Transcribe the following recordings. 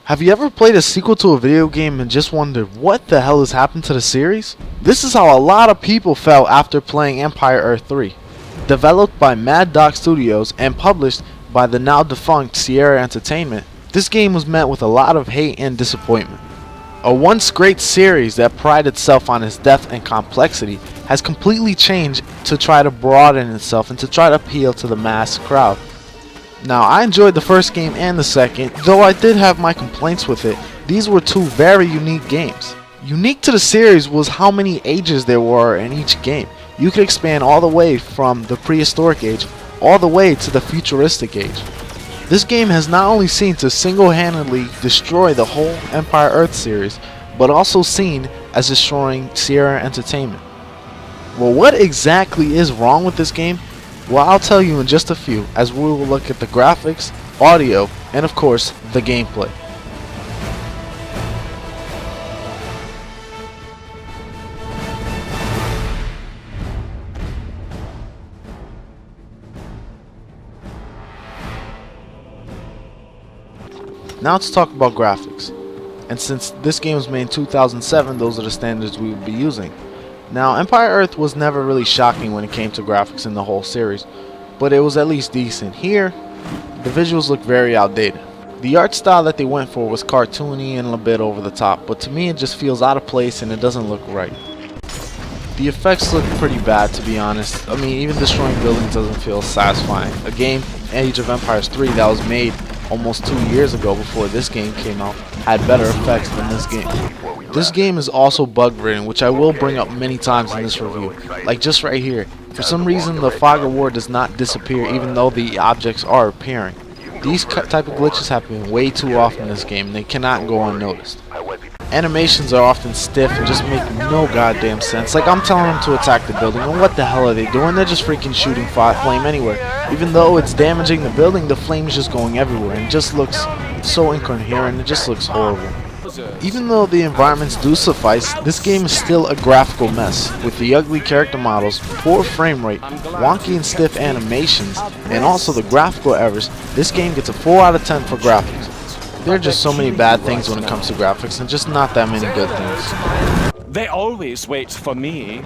Have you ever played a sequel to a video game and just wondered what the hell has happened to the series? This is how a lot of people felt after playing Empire 3. Developed by Mad Dog Studios and published by the now defunct Sierra Entertainment, this game was met with a lot of hate and disappointment. A once great series that prided itself on its depth and complexity has completely changed to try to broaden itself and to try to appeal to the mass crowd. Now, I enjoyed the first game and the second, though I did have my complaints with it. These were two very unique games. Unique to the series was how many ages there were in each game. You could expand all the way from the prehistoric age all the way to the futuristic age. This game has not only seen to single-handedly destroy the whole Empire Earth series, but also seen as destroying Sierra Entertainment. Well, what exactly is wrong with this game? Well, I'll tell you in just a few, as we will look at the graphics, audio, and of course, the gameplay. Now let's talk about graphics. And since this game was made in 2007, those are the standards we would be using. Now, Empire Earth was never really shocking when it came to graphics in the whole series, but it was at least decent. Here, the visuals look very outdated. The art style that they went for was cartoony and a bit over the top, but to me it just feels out of place and it doesn't look right. The effects look pretty bad, to be honest. I mean, even destroying buildings doesn't feel satisfying. A game, Age of Empires 3, that was made almost 2 years ago before this game came out, had better effects than this game. This game is also bug-ridden, which I will bring up many times in this review. Like just right here. For some reason, the fog of war does not disappear even though the objects are appearing. These type of glitches happen way too often in this game, and they cannot go unnoticed. Animations are often stiff and just make no goddamn sense. Like, I'm telling them to attack the building, and what the hell are they doing? They're just freaking shooting flame anywhere. Even though it's damaging the building, the flame is just going everywhere, and it just looks so incoherent. It just looks horrible. Even though the environments do suffice, this game is still a graphical mess. With the ugly character models, poor frame rate, wonky and stiff animations, and also the graphical errors, this game gets a 4 out of 10 for graphics. There are just so many bad things when it comes to graphics, and just not that many good things. They always wait for me.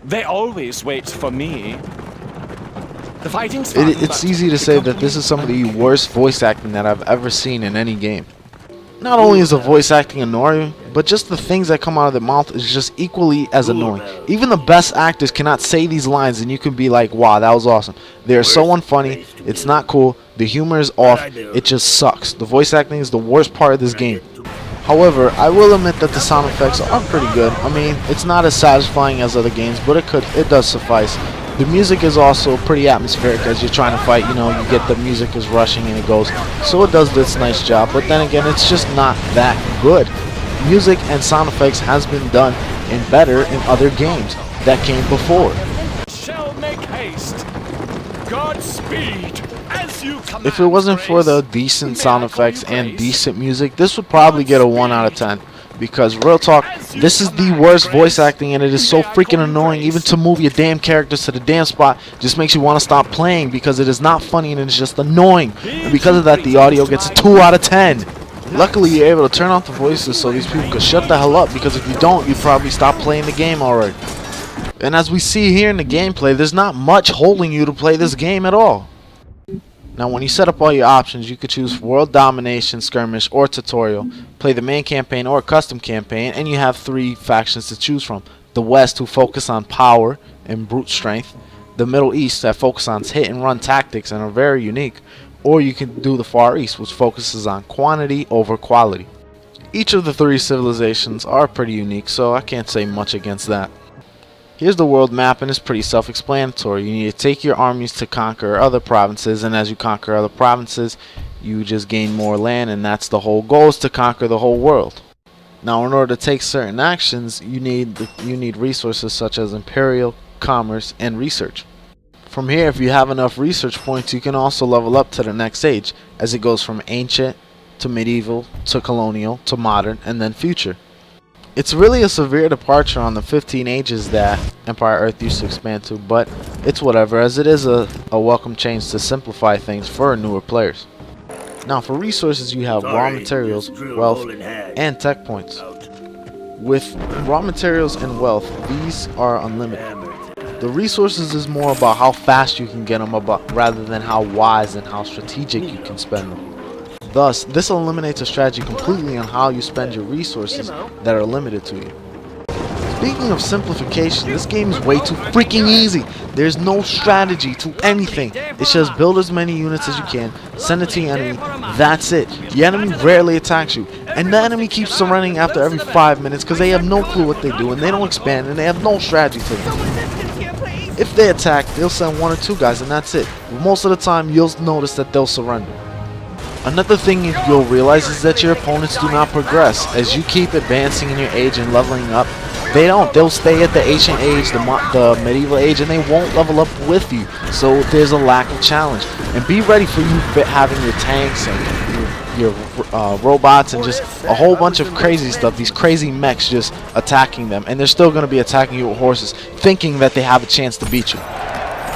They always wait for me. The fighting's fun, It's easy to say that this is some of the worst voice acting that I've ever seen in any game. Not only is the voice acting annoying, but just the things that come out of their mouth is just equally as annoying. Even the best actors cannot say these lines and you can be like, wow, that was awesome. They're so unfunny, it's not cool, the humor is off, it just sucks. The voice acting is the worst part of this game. However, I will admit that the sound effects are pretty good. I mean, it's not as satisfying as other games, but it does suffice. The music is also pretty atmospheric as you're trying to fight. You know, you get the music is rushing and it goes. So it does this nice job, but then again, it's just not that good. Music and sound effects has been done and better in other games that came before. Shall make haste. Godspeed. As you command. If it wasn't for the decent sound effects and decent music, this would probably get a 1 out of 10. Because, real talk, this is the worst voice acting and it is so freaking annoying. Even to move your damn characters to the damn spot just makes you want to stop playing because it is not funny and it's just annoying. And because of that, the audio gets a 2 out of 10. Luckily, you're able to turn off the voices so these people can shut the hell up, because if you don't, you'd probably stop playing the game already. And as we see here in the gameplay, there's not much holding you to play this game at all. Now, when you set up all your options, you could choose World Domination, Skirmish, or Tutorial, play the main campaign or custom campaign, and you have 3 factions to choose from. The West, who focus on power and brute strength. The Middle East, that focus on hit and run tactics and are very unique. Or you can do the Far East, which focuses on quantity over quality. Each of the 3 civilizations are pretty unique, so I can't say much against that. Here's the world map, and it's pretty self-explanatory. You need to take your armies to conquer other provinces, and as you conquer other provinces, you just gain more land, and that's the whole goal, is to conquer the whole world. Now, in order to take certain actions, you need resources such as imperial, commerce, and research. From here, if you have enough research points, you can also level up to the next stage, as it goes from ancient to medieval to colonial to modern and then future. It's really a severe departure on the 15 ages that Empire Earth used to expand to, but it's whatever, as it is a welcome change to simplify things for newer players. Now for resources you have raw materials, wealth, and tech points. With raw materials and wealth, these are unlimited. The resources is more about how fast you can get them rather than how wise and how strategic you can spend them. Thus, this eliminates a strategy completely on how you spend your resources that are limited to you. Speaking of simplification, this game is way too freaking easy. There's no strategy to anything. It's just build as many units as you can, send it to your enemy, that's it. The enemy rarely attacks you, and the enemy keeps surrendering after every 5 minutes because they have no clue what they do and they don't expand and they have no strategy to them. If they attack, they'll send 1 or 2 guys and that's it. But most of the time, you'll notice that they'll surrender. Another thing you'll realize is that your opponents do not progress. As you keep advancing in your age and leveling up, they don't. They'll stay at the ancient age, the medieval age, and they won't level up with you. So there's a lack of challenge. And be ready for you having your tanks and your robots and just a whole bunch of crazy stuff. These crazy mechs just attacking them. And they're still going to be attacking you with horses, thinking that they have a chance to beat you.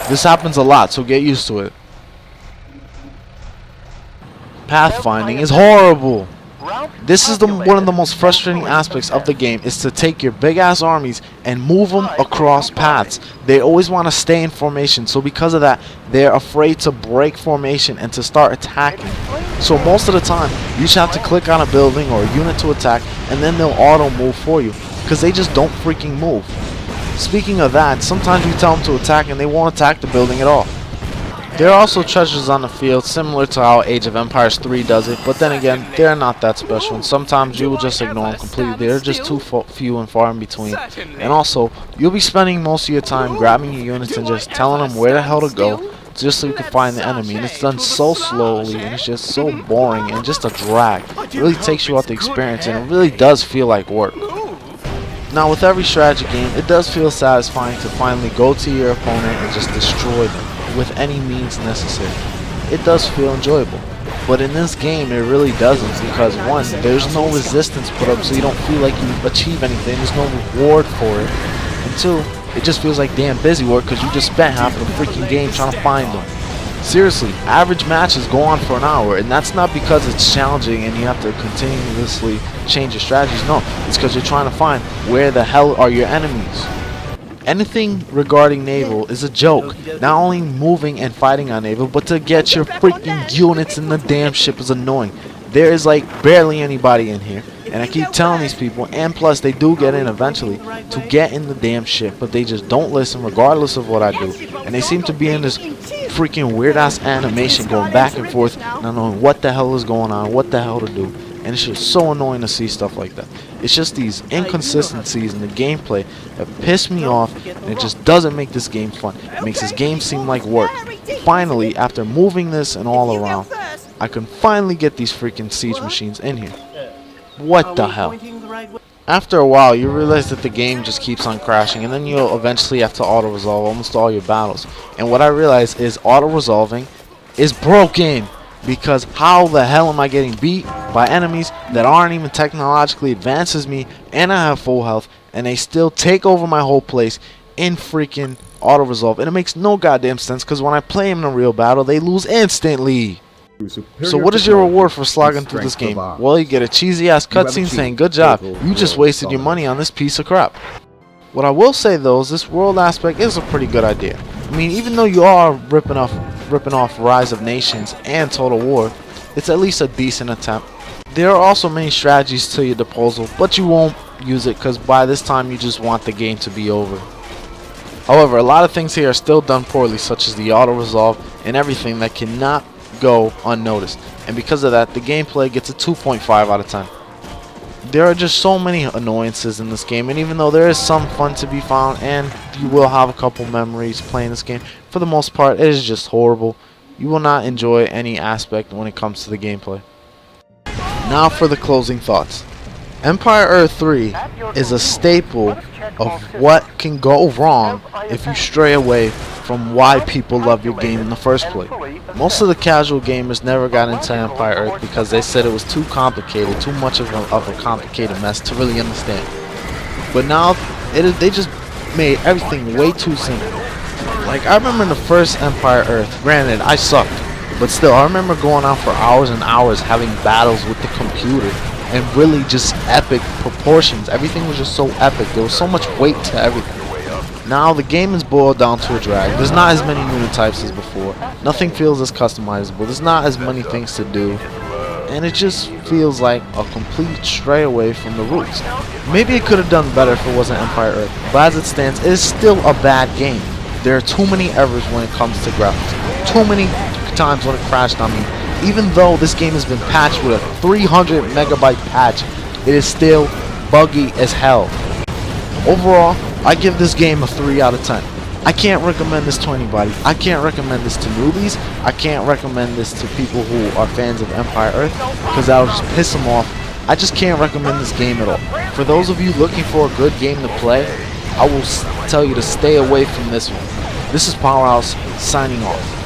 This happens a lot, so get used to it. Pathfinding is horrible. This is one of the most frustrating aspects of the game, is to take your big ass armies and move them across paths. They always want to stay in formation, so because of that, they're afraid to break formation and to start attacking. So most of the time, you just have to click on a building or a unit to attack, and then they'll auto move for you, because they just don't freaking move. Speaking of that, sometimes you tell them to attack and they won't attack the building at all. There are also treasures on the field, similar to how Age of Empires 3 does it, but then again, they're not that special, and sometimes you will just ignore them completely. They're just too few and far in between. And also, you'll be spending most of your time grabbing your units and just telling them where the hell to go, just so you can find the enemy. And it's done so slowly, and it's just so boring, and just a drag. It really takes you out the experience, and it really does feel like work. Now, with every strategy game, it does feel satisfying to finally go to your opponent and just destroy them with any means necessary. It does feel enjoyable, but in this game it really doesn't, because 1, there's no resistance put up, so you don't feel like you achieve anything. There's no reward for it, and 2, it just feels like damn busy work because you just spent half of the freaking game trying to find them. Seriously, average matches go on for an hour, and that's not because it's challenging and you have to continuously change your strategies. No, it's because you're trying to find where the hell are your enemies. Anything regarding naval is a joke. Not only moving and fighting on naval, but to get your freaking units in the damn ship is annoying. There is like barely anybody in here, and I keep telling these people, and plus they do get in eventually, to get in the damn ship, but they just don't listen regardless of what I do. And they seem to be in this freaking weird ass animation going back and forth, not knowing what the hell is going on, what the hell to do. And it's just so annoying to see stuff like that. It's just these inconsistencies in the gameplay that piss me off, and it just doesn't make this game fun. It makes this game seem like work. Finally, after moving this and all around, I can finally get these freaking siege machines in here. What the hell? After a while, you realize that the game just keeps on crashing, and then you'll eventually have to auto-resolve almost all your battles. And what I realize is auto-resolving is broken. Because how the hell am I getting beat by enemies that aren't even technologically advanced as me, and I have full health, and they still take over my whole place in freaking auto-resolve? And it makes no goddamn sense, because when I play them in a real battle, they lose instantly. So what is your reward for slogging through this game? Well, you get a cheesy ass cutscene saying, good job, you just wasted your money on this piece of crap. What I will say though is this world aspect is a pretty good idea. I mean, even though you are ripping off Rise of Nations and Total War, it's at least a decent attempt. There are also many strategies to your disposal, but you won't use it because by this time you just want the game to be over. However, a lot of things here are still done poorly, such as the auto-resolve and everything that cannot go unnoticed. And because of that, the gameplay gets a 2.5 out of 10. There are just so many annoyances in this game, and even though there is some fun to be found and you will have a couple memories playing this game, for the most part it is just horrible. You will not enjoy any aspect when it comes to the gameplay. Now for the closing thoughts. Empire Earth 3 is a staple of what can go wrong if you stray away from why people love your game in the first place. Most of the casual gamers never got into Empire Earth because they said it was too complicated, too much of a complicated mess to really understand. But now they just made everything way too simple. Like, I remember in the first Empire Earth, granted I sucked, But still, I remember going out for hours and hours having battles with the computer, and really just epic proportions. Everything was just so epic. There was so much weight to everything. Now the game is boiled down to a drag. There's not as many unit types as before. Nothing feels as customizable. There's not as many things to do. And it just feels like a complete stray away from the roots. Maybe it could have done better if it wasn't Empire Earth, but as it stands, it is still a bad game. There are too many errors when it comes to graphics. Too many times when it crashed on me. Even though this game has been patched with a 300 megabyte patch, it is still buggy as hell. Overall, I give this game a 3 out of 10. I can't recommend this to anybody. I can't recommend this to newbies. I can't recommend this to people who are fans of Empire Earth, because that'll just piss them off. I just can't recommend this game at all. For those of you looking for a good game to play, I will tell you to stay away from this one. This is Pow3rh0use signing off.